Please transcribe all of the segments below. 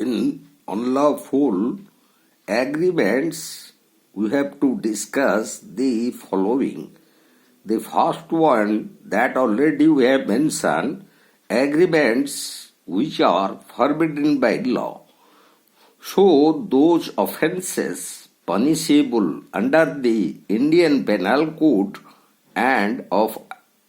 In unlawful agreements, we have to discuss the following. The first one that already we have mentioned, agreements which are forbidden by law. So those offences punishable under the Indian Penal Code and of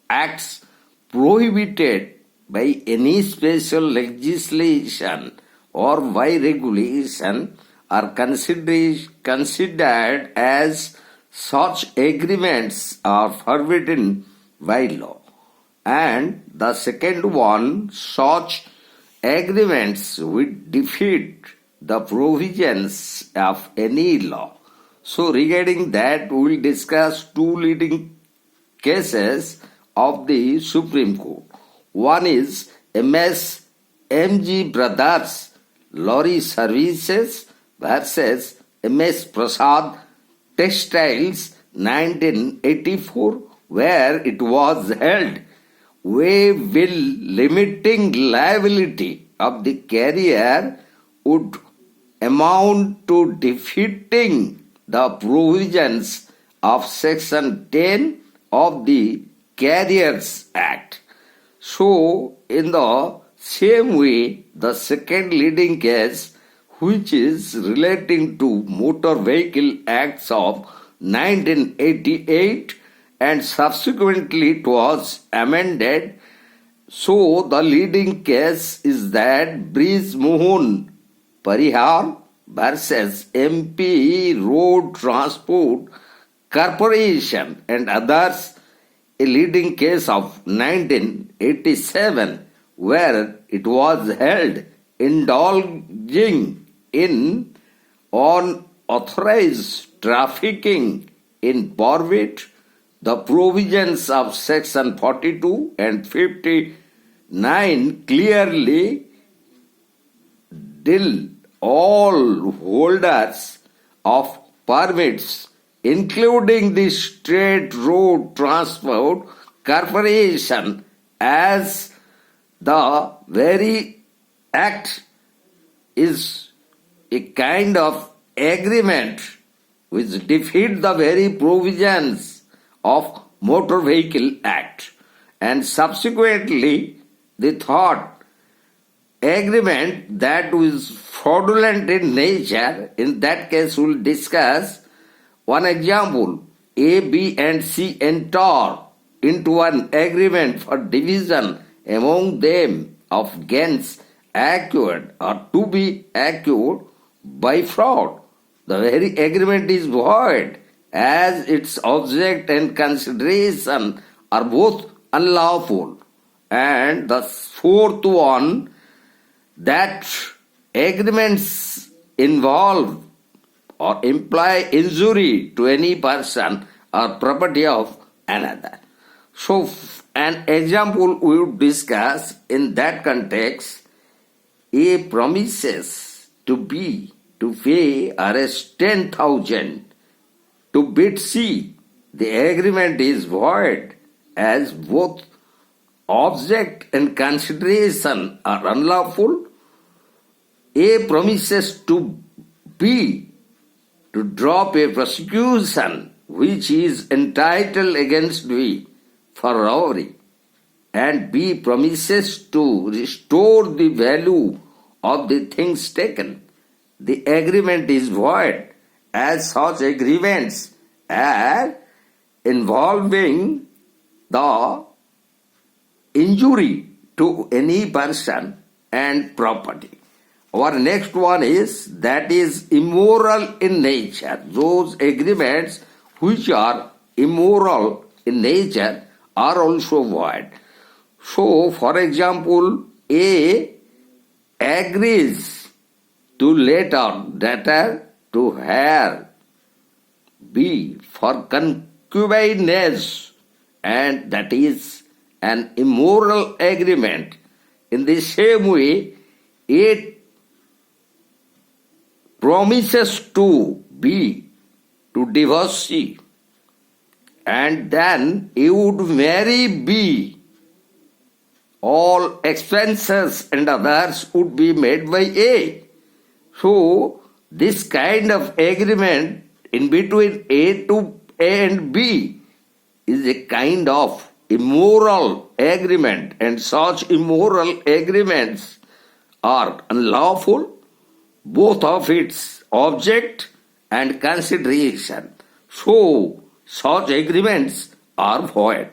acts prohibited by any special legislation or by regulation are considered as such agreements are forbidden by law. And the second one, such agreements which defeat the provisions of any law. So regarding that, we will discuss two leading cases of the Supreme Court. One is MS MG Brothers Lorry Services versus MS Prasad Textiles 1984, where it was held we will limiting liability of the carrier would amount to defeating the provisions of Section 10 of the Carriers Act. So, in the same way, the second leading case, which is relating to Motor Vehicle Acts of 1988 and subsequently it was amended. So, the leading case is that Brij Mohan Parihar versus MP Road Transport Corporation and others, a leading case of 1987 where it was held indulging in unauthorized trafficking in permit, the provisions of Section 42 and 59 clearly deal all holders of permits, including the State Road Transport Corporation, as the very act is a kind of agreement which defeat the very provisions of Motor Vehicle Act. And subsequently, the third agreement that was fraudulent in nature, in that case we will discuss one example. A, B and C enter into an agreement for division among them of gains acquired or to be acquired by fraud. The very agreement is void as its object and consideration are both unlawful. And the fourth one, that agreements involve or imply injury to any person or property of another. So, an example we would discuss in that context, A promises to B to pay Rs 10,000 to bid C. The agreement is void as both object and consideration are unlawful. A promises to B to drop a prosecution which is entitled against B for robbery, and B promises to restore the value of the things taken. The agreement is void as such agreements are involving the injury to any person and property. Our next one is that is immoral in nature. Those agreements which are immoral in nature are also void. So, for example, A agrees to let out debtor to hire B for concubinage, and that is an immoral agreement. In the same way, A promises to B to divorce C, and then he would marry B. All expenses and others would be made by A. So, this kind of agreement in between A and B is a kind of immoral agreement, and such immoral agreements are unlawful, both of its object and consideration. So, such agreements are void.